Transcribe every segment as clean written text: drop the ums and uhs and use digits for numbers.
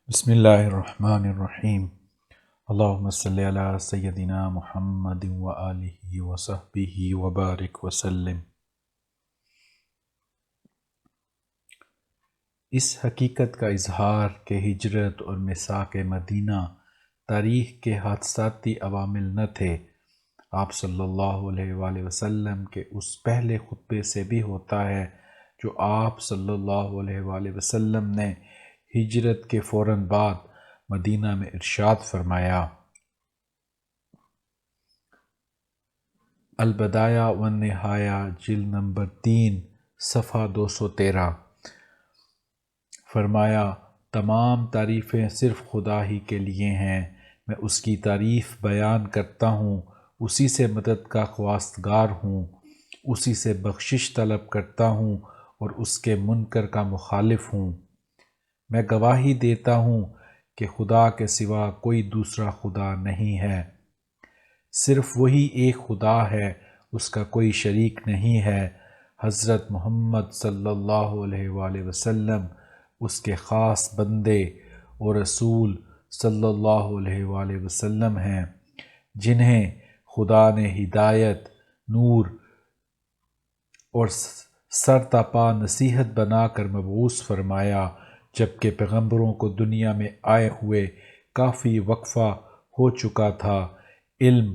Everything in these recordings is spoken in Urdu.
بسم اللہ الرحمن الرحیم۔ اللہم صلی علی سیدنا محمد وآلہ وصحبہ وبارک وسلم۔ اس حقیقت کا اظہار کہ ہجرت اور میثاق مدینہ تاریخ کے حادثاتی عوامل نہ تھے، آپ صلی اللہ علیہ وآلہ وسلم کے اس پہلے خطبے سے بھی ہوتا ہے جو آپ صلی اللہ علیہ وآلہ وسلم نے ہجرت کے فوراً بعد مدینہ میں ارشاد فرمایا۔ البدایہ والنہایہ جلد نمبر 3 صفحہ 213۔ فرمایا، تمام تعریفیں صرف خدا ہی کے لیے ہیں، میں اس کی تعریف بیان کرتا ہوں، اسی سے مدد کا خواستگار ہوں، اسی سے بخشش طلب کرتا ہوں اور اس کے منکر کا مخالف ہوں۔ میں گواہی دیتا ہوں کہ خدا کے سوا کوئی دوسرا خدا نہیں ہے، صرف وہی ایک خدا ہے، اس کا کوئی شریک نہیں ہے۔ حضرت محمد صلی اللہ علیہ وآلہ وسلم اس کے خاص بندے اور رسول صلی اللہ علیہ وآلہ وسلم ہیں، جنہیں خدا نے ہدایت، نور اور سرتاپا نصیحت بنا کر مبعوث فرمایا، جبکہ پیغمبروں کو دنیا میں آئے ہوئے کافی وقفہ ہو چکا تھا، علم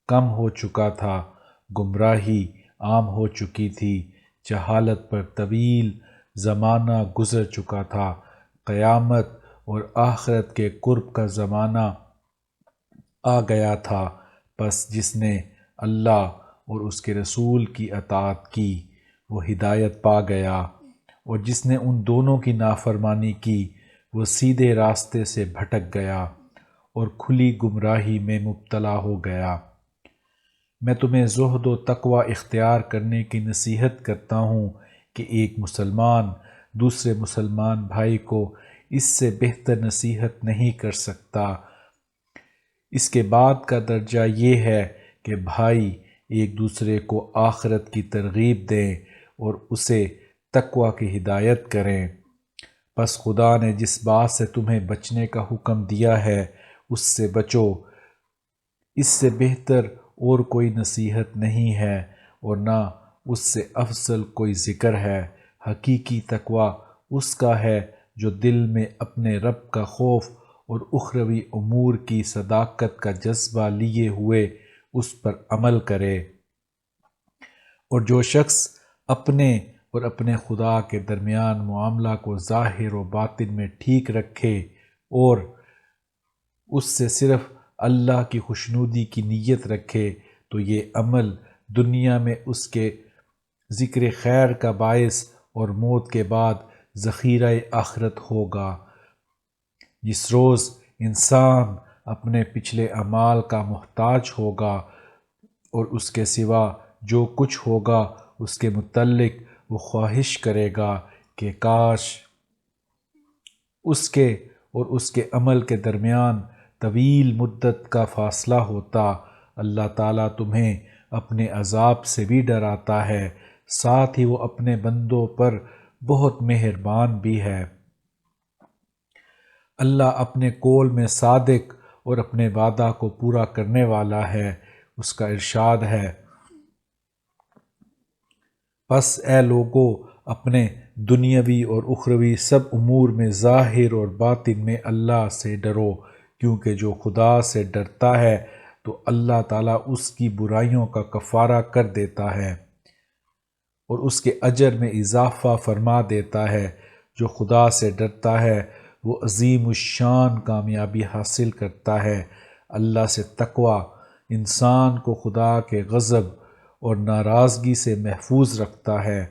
کم ہو چکا تھا، گمراہی عام ہو چکی تھی، جہالت پر طویل زمانہ گزر چکا تھا، قیامت اور آخرت کے قرب کا زمانہ آ گیا تھا۔ پس جس نے اللہ اور اس کے رسول کی اطاعت کی وہ ہدایت پا گیا، اور جس نے ان دونوں کی نافرمانی کی وہ سیدھے راستے سے بھٹک گیا اور کھلی گمراہی میں مبتلا ہو گیا۔ میں تمہیں زہد و تقوی اختیار کرنے کی نصیحت کرتا ہوں کہ ایک مسلمان دوسرے مسلمان بھائی کو اس سے بہتر نصیحت نہیں کر سکتا۔ اس کے بعد کا درجہ یہ ہے کہ بھائی ایک دوسرے کو آخرت کی ترغیب دیں اور اسے تقوی کی ہدایت کریں۔ پس خدا نے جس بات سے تمہیں بچنے کا حکم دیا ہے اس سے بچو، اس سے بہتر اور کوئی نصیحت نہیں ہے اور نہ اس سے افضل کوئی ذکر ہے۔ حقیقی تقوی اس کا ہے جو دل میں اپنے رب کا خوف اور اخروی امور کی صداقت کا جذبہ لیے ہوئے اس پر عمل کرے، اور جو شخص اپنے اور اپنے خدا کے درمیان معاملہ کو ظاہر و باطن میں ٹھیک رکھے اور اس سے صرف اللہ کی خوشنودی کی نیت رکھے تو یہ عمل دنیا میں اس کے ذکر خیر کا باعث اور موت کے بعد ذخیرہ آخرت ہوگا۔ جس روز انسان اپنے پچھلے اعمال کا محتاج ہوگا اور اس کے سوا جو کچھ ہوگا اس کے متعلق وہ خواہش کرے گا کہ کاش اس کے اور اس کے عمل کے درمیان طویل مدت کا فاصلہ ہوتا۔ اللہ تعالیٰ تمہیں اپنے عذاب سے بھی ڈراتا ہے، ساتھ ہی وہ اپنے بندوں پر بہت مہربان بھی ہے۔ اللہ اپنے قول میں صادق اور اپنے وعدہ کو پورا کرنے والا ہے۔ اس کا ارشاد ہے، پس اے لوگو اپنے دنیاوی اور اخروی سب امور میں ظاہر اور باطن میں اللہ سے ڈرو، کیونکہ جو خدا سے ڈرتا ہے تو اللہ تعالیٰ اس کی برائیوں کا کفارہ کر دیتا ہے اور اس کے اجر میں اضافہ فرما دیتا ہے۔ جو خدا سے ڈرتا ہے وہ عظیم الشان کامیابی حاصل کرتا ہے۔ اللہ سے تقوی انسان کو خدا کے غضب اور ناراضگی سے محفوظ رکھتا ہے۔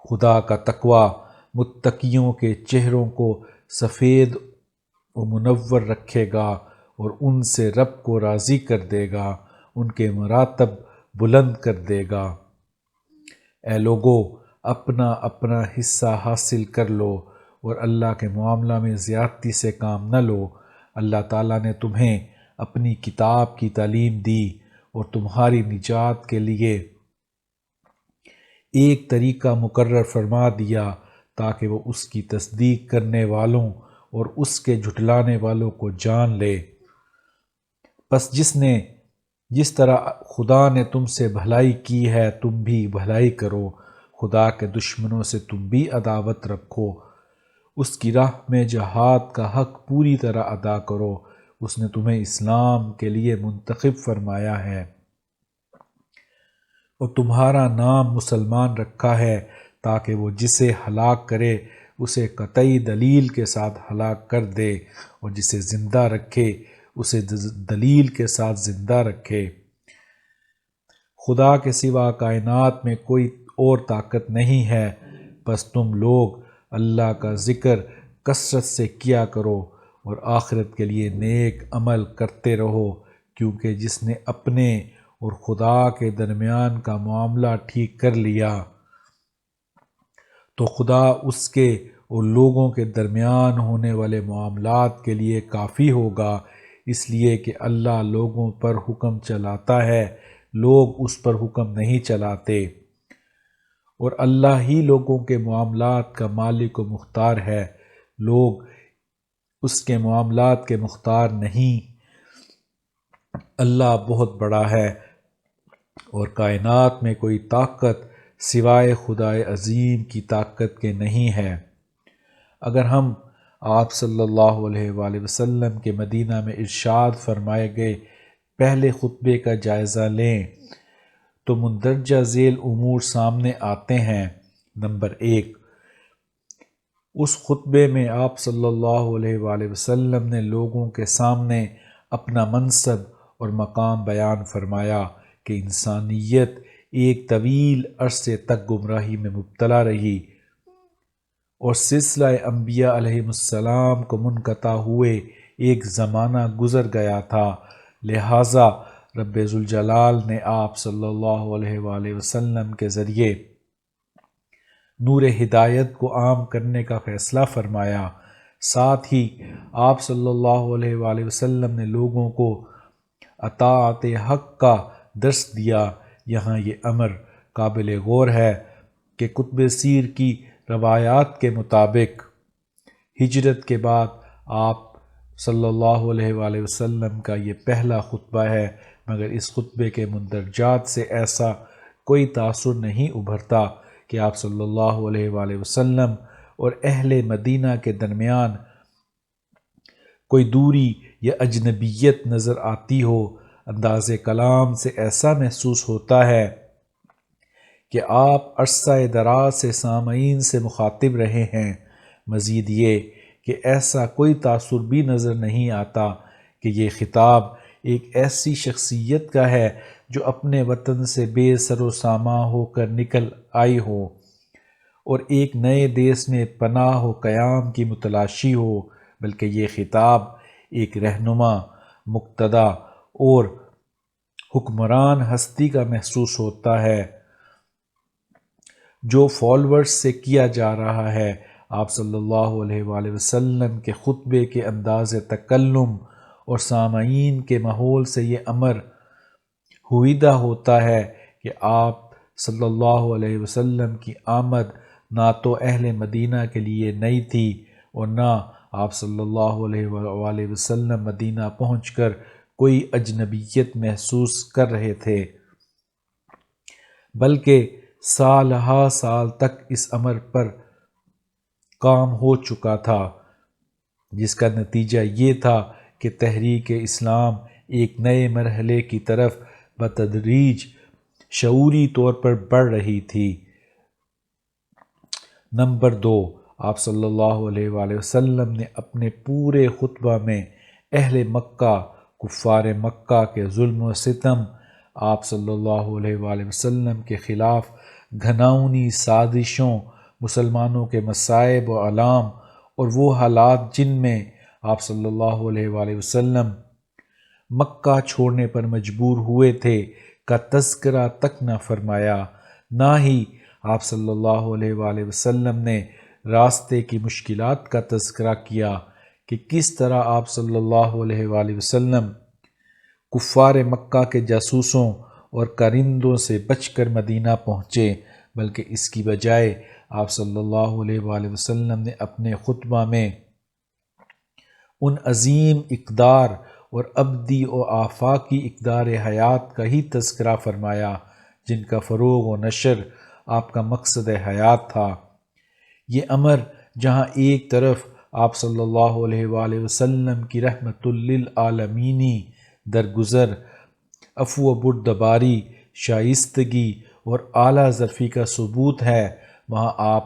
خدا کا تقوی متقیوں کے چہروں کو سفید و منور رکھے گا اور ان سے رب کو راضی کر دے گا، ان کے مراتب بلند کر دے گا۔ اے لوگو اپنا اپنا حصہ حاصل کر لو اور اللہ کے معاملہ میں زیادتی سے کام نہ لو۔ اللہ تعالیٰ نے تمہیں اپنی کتاب کی تعلیم دی اور تمہاری نجات کے لیے ایک طریقہ مقرر فرما دیا تاکہ وہ اس کی تصدیق کرنے والوں اور اس کے جھٹلانے والوں کو جان لے۔ پس جس طرح خدا نے تم سے بھلائی کی ہے تم بھی بھلائی کرو، خدا کے دشمنوں سے تم بھی عداوت رکھو، اس کی راہ میں جہاد کا حق پوری طرح ادا کرو، اس نے تمہیں اسلام کے لیے منتخب فرمایا ہے اور تمہارا نام مسلمان رکھا ہے تاکہ وہ جسے ہلاک کرے اسے قطعی دلیل کے ساتھ ہلاک کر دے اور جسے زندہ رکھے اسے دلیل کے ساتھ زندہ رکھے۔ خدا کے سوا کائنات میں کوئی اور طاقت نہیں ہے، بس تم لوگ اللہ کا ذکر کثرت سے کیا کرو اور آخرت کے لیے نیک عمل کرتے رہو، کیونکہ جس نے اپنے اور خدا کے درمیان کا معاملہ ٹھیک کر لیا تو خدا اس کے اور لوگوں کے درمیان ہونے والے معاملات کے لیے کافی ہوگا، اس لیے کہ اللہ لوگوں پر حکم چلاتا ہے، لوگ اس پر حکم نہیں چلاتے، اور اللہ ہی لوگوں کے معاملات کا مالک و مختار ہے، لوگ اس کے معاملات کے مختار نہیں۔ اللہ بہت بڑا ہے اور کائنات میں کوئی طاقت سوائے خدائے عظیم کی طاقت کے نہیں ہے۔ اگر ہم آپ صلی اللہ علیہ وآلہ وسلم کے مدینہ میں ارشاد فرمائے گئے پہلے خطبے کا جائزہ لیں تو مندرجہ ذیل امور سامنے آتے ہیں۔ نمبر 1، اس خطبے میں آپ صلی اللہ علیہ وآلہ وسلم نے لوگوں کے سامنے اپنا منصب اور مقام بیان فرمایا کہ انسانیت ایک طویل عرصے تک گمراہی میں مبتلا رہی اور سلسلہ انبیاء علیہ السلام کو منقطع ہوئے ایک زمانہ گزر گیا تھا، لہٰذا رب ذوالجلال نے آپ صلی اللہ علیہ وآلہ وسلم کے ذریعے نور ہدایت کو عام کرنے کا فیصلہ فرمایا۔ ساتھ ہی آپ صلی اللہ علیہ وآلہ وسلم نے لوگوں کو اطاعت حق کا درس دیا۔ یہاں یہ امر قابل غور ہے کہ کتب سیر کی روایات کے مطابق ہجرت کے بعد آپ صلی اللہ علیہ وآلہ وسلم کا یہ پہلا خطبہ ہے، مگر اس خطبے کے مندرجات سے ایسا کوئی تاثر نہیں ابھرتا کہ آپ صلی اللہ علیہ وآلہ وسلم اور اہل مدینہ کے درمیان کوئی دوری یا اجنبیت نظر آتی ہو۔ انداز کلام سے ایسا محسوس ہوتا ہے کہ آپ عرصہ دراز سے سامعین سے مخاطب رہے ہیں۔ مزید یہ کہ ایسا کوئی تاثر بھی نظر نہیں آتا کہ یہ خطاب ایک ایسی شخصیت کا ہے جو اپنے وطن سے بے سر و سامان ہو کر نکل آئی ہو اور ایک نئے دیس میں پناہ و قیام کی متلاشی ہو، بلکہ یہ خطاب ایک رہنما، مقتدی اور حکمران ہستی کا محسوس ہوتا ہے جو فالوورز سے کیا جا رہا ہے۔ آپ صلی اللہ علیہ وآلہ وسلم کے خطبے کے انداز تکلم اور سامعین کے ماحول سے یہ امر ہویدہ ہوتا ہے کہ آپ صلی اللہ علیہ وسلم کی آمد نہ تو اہل مدینہ کے لیے نئی تھی اور نہ آپ صلی اللہ علیہ وآلہ وسلم مدینہ پہنچ کر کوئی اجنبیت محسوس کر رہے تھے، بلکہ سال ہا سال تک اس امر پر کام ہو چکا تھا، جس کا نتیجہ یہ تھا کہ تحریک اسلام ایک نئے مرحلے کی طرف بتدریج شعوری طور پر بڑھ رہی تھی۔ نمبر 2، آپ صلی اللہ علیہ وآلہ وسلم نے اپنے پورے خطبہ میں اہل مکہ، کفار مکہ کے ظلم و ستم، آپ صلی اللہ علیہ وآلہ وسلم کے خلاف گھناؤنی سازشوں، مسلمانوں کے مصائب و آلام اور وہ حالات جن میں آپ صلی اللہ علیہ وآلہ وسلم مکہ چھوڑنے پر مجبور ہوئے تھے کا تذکرہ تک نہ فرمایا، نہ ہی آپ صلی اللہ علیہ وآلہ وسلم نے راستے کی مشکلات کا تذکرہ کیا کہ کس طرح آپ صلی اللہ علیہ وآلہ وسلم کفار مکہ کے جاسوسوں اور کارندوں سے بچ کر مدینہ پہنچے، بلکہ اس کی بجائے آپ صلی اللہ علیہ وآلہ وسلم نے اپنے خطبہ میں ان عظیم اقدار اور ابدی و آفاقی اقدار حیات کا ہی تذکرہ فرمایا جن کا فروغ و نشر آپ کا مقصد حیات تھا۔ یہ امر جہاں ایک طرف آپ صلی اللہ علیہ وآلہ وسلم کی رحمت للعالمینی درگزر، عفو و بردباری، شائستگی اور اعلیٰ ظرفی کا ثبوت ہے، وہاں آپ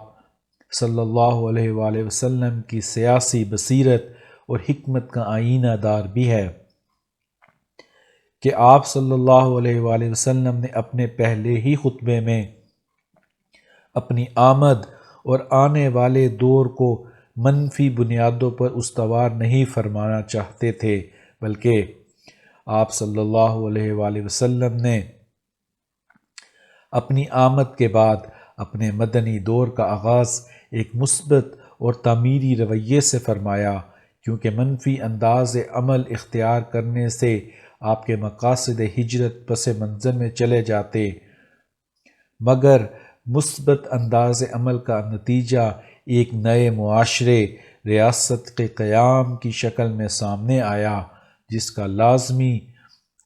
صلی اللہ علیہ وآلہ وسلم کی سیاسی بصیرت اور حکمت کا آئینہ دار بھی ہے کہ آپ صلی اللہ علیہ وآلہ وسلم نے اپنے پہلے ہی خطبے میں اپنی آمد اور آنے والے دور کو منفی بنیادوں پر استوار نہیں فرمانا چاہتے تھے، بلکہ آپ صلی اللہ علیہ وآلہ وسلم نے اپنی آمد کے بعد اپنے مدنی دور کا آغاز ایک مثبت اور تعمیری رویے سے فرمایا، کیونکہ منفی انداز عمل اختیار کرنے سے آپ کے مقاصد ہجرت پس منظر میں چلے جاتے، مگر مثبت انداز عمل کا نتیجہ ایک نئے معاشرے، ریاست کے قیام کی شکل میں سامنے آیا، جس کا لازمی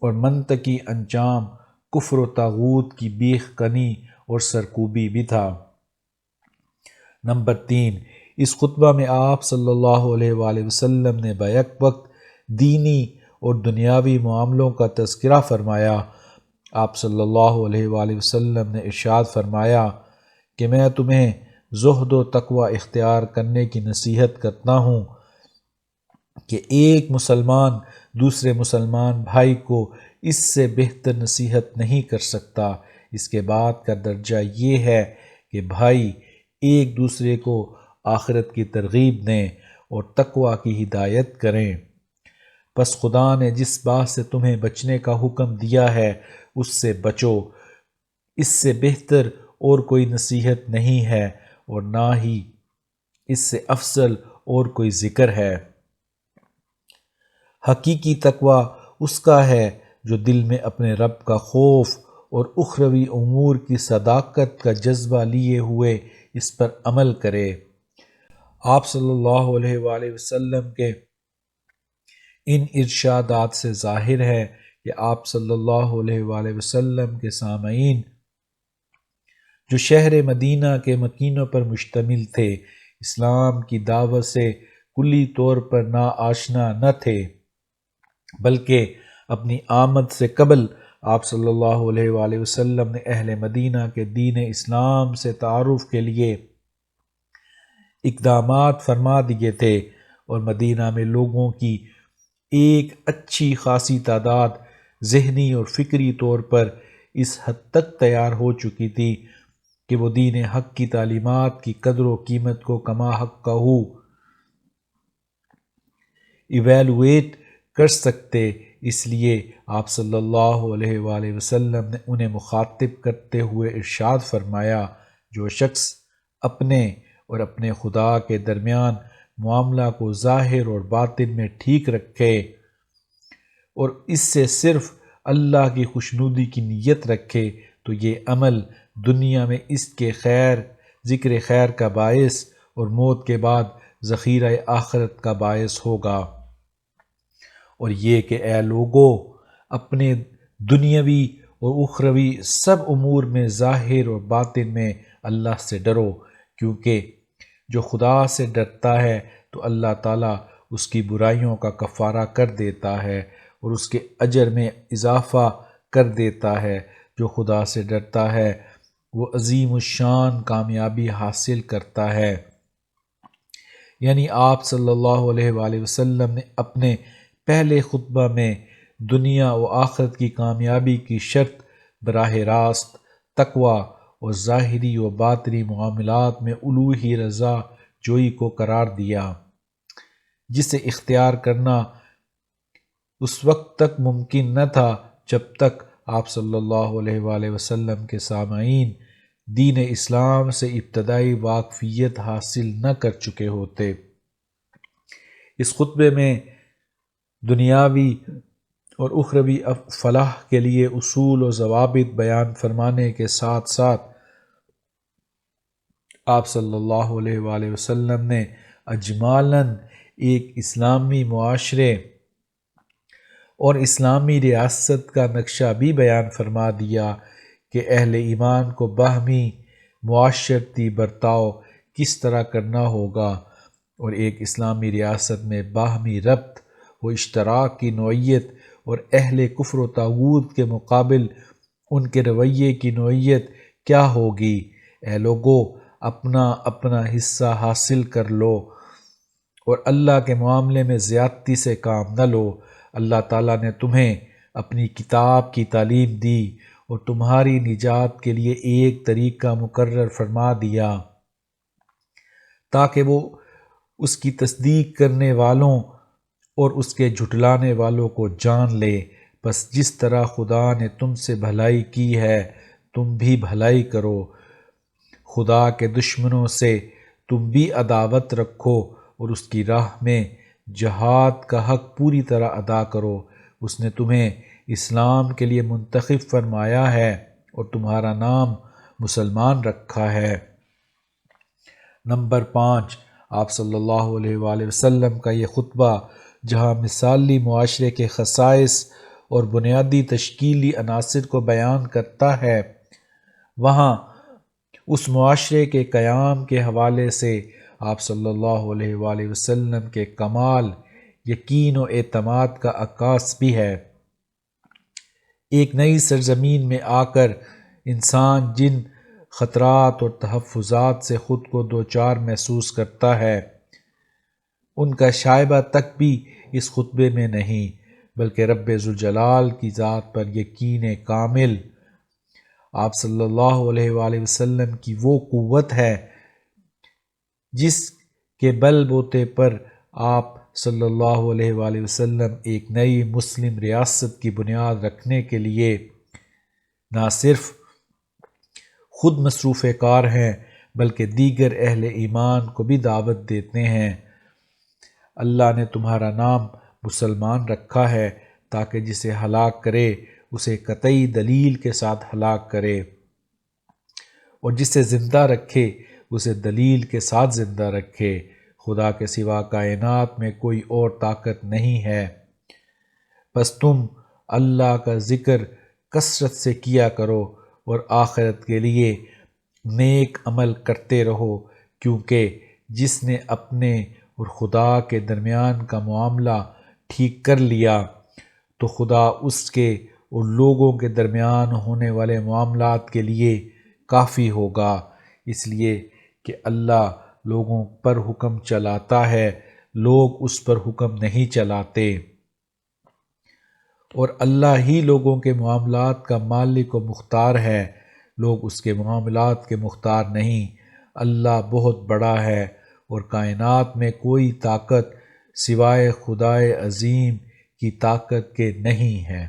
اور منطقی انجام کفر و طاغوت کی بیخ کنی اور سرکوبی بھی تھا۔ نمبر 3، اس خطبہ میں آپ صلی اللہ علیہ وآلہ وسلم نے بیک وقت دینی اور دنیاوی معاملوں کا تذکرہ فرمایا۔ آپ صلی اللہ علیہ وآلہ وسلم نے ارشاد فرمایا کہ میں تمہیں زہد و تقوی اختیار کرنے کی نصیحت کرتا ہوں کہ ایک مسلمان دوسرے مسلمان بھائی کو اس سے بہتر نصیحت نہیں کر سکتا۔ اس کے بعد کا درجہ یہ ہے کہ بھائی ایک دوسرے کو آخرت کی ترغیب دیں اور تقوی کی ہدایت کریں۔ پس خدا نے جس بات سے تمہیں بچنے کا حکم دیا ہے اس سے بچو، اس سے بہتر اور کوئی نصیحت نہیں ہے اور نہ ہی اس سے افضل اور کوئی ذکر ہے۔ حقیقی تقوی اس کا ہے جو دل میں اپنے رب کا خوف اور اخروی امور کی صداقت کا جذبہ لیے ہوئے اس پر عمل کرے۔ آپ صلی اللہ علیہ وآلہ وسلم کے ان ارشادات سے ظاہر ہے کہ آپ صلی اللہ علیہ وآلہ وسلم کے سامعین جو شہر مدینہ کے مکینوں پر مشتمل تھے، اسلام کی دعوت سے کلی طور پر نا آشنا نہ تھے، بلکہ اپنی آمد سے قبل آپ صلی اللہ علیہ وآلہ وسلم نے اہل مدینہ کے دین اسلام سے تعارف کے لیے اقدامات فرما دیے تھے، اور مدینہ میں لوگوں کی ایک اچھی خاصی تعداد ذہنی اور فکری طور پر اس حد تک تیار ہو چکی تھی کہ وہ دین حق کی تعلیمات کی قدر و قیمت کو کما حق ایویلویٹ کر سکتے۔ اس لیے آپ صلی اللہ علیہ وآلہ وسلم نے انہیں مخاطب کرتے ہوئے ارشاد فرمایا، جو شخص اپنے اور اپنے خدا کے درمیان معاملہ کو ظاہر اور باطن میں ٹھیک رکھے اور اس سے صرف اللہ کی خوشنودی کی نیت رکھے، تو یہ عمل دنیا میں اس کے ذکر خیر کا باعث اور موت کے بعد ذخیرہ آخرت کا باعث ہوگا۔ اور یہ کہ اے لوگو، اپنے دنیاوی اور اخروی سب امور میں ظاہر اور باطن میں اللہ سے ڈرو، کیونکہ جو خدا سے ڈرتا ہے تو اللہ تعالیٰ اس کی برائیوں کا کفارہ کر دیتا ہے اور اس کے اجر میں اضافہ کر دیتا ہے۔ جو خدا سے ڈرتا ہے وہ عظیم الشان کامیابی حاصل کرتا ہے۔ یعنی آپ صلی اللہ علیہ وآلہ وسلم نے اپنے پہلے خطبہ میں دنیا و آخرت کی کامیابی کی شرط براہ راست تقوی اور ظاہری و باطنی معاملات میں الوہی رضا جوئی کو قرار دیا، جسے اختیار کرنا اس وقت تک ممکن نہ تھا جب تک آپ صلی اللہ علیہ وآلہ وسلم کے سامعین دین اسلام سے ابتدائی واقفیت حاصل نہ کر چکے ہوتے۔ اس خطبے میں دنیاوی اور اخروی فلاح کے لیے اصول و ضوابط بیان فرمانے کے ساتھ ساتھ آپ صلی اللہ علیہ وآلہ وسلم نے اجمالاً ایک اسلامی معاشرے اور اسلامی ریاست کا نقشہ بھی بیان فرما دیا کہ اہل ایمان کو باہمی معاشرتی برتاؤ کس طرح کرنا ہوگا، اور ایک اسلامی ریاست میں باہمی ربط و اشتراک کی نوعیت اور اہل کفر و طاغوت کے مقابل ان کے رویے کی نوعیت کیا ہوگی۔ اے لوگو، اپنا اپنا حصہ حاصل کر لو اور اللہ کے معاملے میں زیادتی سے کام نہ لو۔ اللہ تعالیٰ نے تمہیں اپنی کتاب کی تعلیم دی اور تمہاری نجات کے لیے ایک طریقہ مقرر فرما دیا تاکہ وہ اس کی تصدیق کرنے والوں اور اس کے جھٹلانے والوں کو جان لے۔ بس جس طرح خدا نے تم سے بھلائی کی ہے تم بھی بھلائی کرو۔ خدا کے دشمنوں سے تم بھی عداوت رکھو اور اس کی راہ میں جہاد کا حق پوری طرح ادا کرو۔ اس نے تمہیں اسلام کے لیے منتخب فرمایا ہے اور تمہارا نام مسلمان رکھا ہے۔ نمبر 5، آپ صلی اللہ علیہ وآلہ وسلم کا یہ خطبہ جہاں مثالی معاشرے کے خصائص اور بنیادی تشکیلی عناصر کو بیان کرتا ہے، وہاں اس معاشرے کے قیام کے حوالے سے آپ صلی اللہ علیہ وآلہ وسلم کے کمال، یقین و اعتماد کا عکاس بھی ہے۔ ایک نئی سرزمین میں آ کر انسان جن خطرات اور تحفظات سے خود کو دوچار محسوس کرتا ہے، ان کا شائبہ تک بھی اس خطبے میں نہیں، بلکہ رب ذوالجلال کی ذات پر یقین کامل آپ صلی اللہ علیہ وآلہ وسلم کی وہ قوت ہے جس کے بل بوتے پر آپ صلی اللہ علیہ وآلہ وسلم ایک نئی مسلم ریاست کی بنیاد رکھنے کے لیے نہ صرف خود مصروف کار ہیں بلکہ دیگر اہل ایمان کو بھی دعوت دیتے ہیں۔ اللہ نے تمہارا نام مسلمان رکھا ہے تاکہ جسے ہلاک کرے اسے قطعی دلیل کے ساتھ ہلاک کرے، اور جسے زندہ رکھے اسے دلیل کے ساتھ زندہ رکھے۔ خدا کے سوا کائنات میں کوئی اور طاقت نہیں ہے۔ بس تم اللہ کا ذکر کثرت سے کیا کرو اور آخرت کے لیے نیک عمل کرتے رہو، کیونکہ جس نے اپنے اور خدا کے درمیان کا معاملہ ٹھیک کر لیا تو خدا اس کے اور لوگوں کے درمیان ہونے والے معاملات کے لیے کافی ہوگا، اس لیے کہ اللہ لوگوں پر حکم چلاتا ہے، لوگ اس پر حکم نہیں چلاتے، اور اللہ ہی لوگوں کے معاملات کا مالک و مختار ہے، لوگ اس کے معاملات کے مختار نہیں۔ اللہ بہت بڑا ہے اور کائنات میں کوئی طاقت سوائے خدائے عظیم کی طاقت کے نہیں ہے۔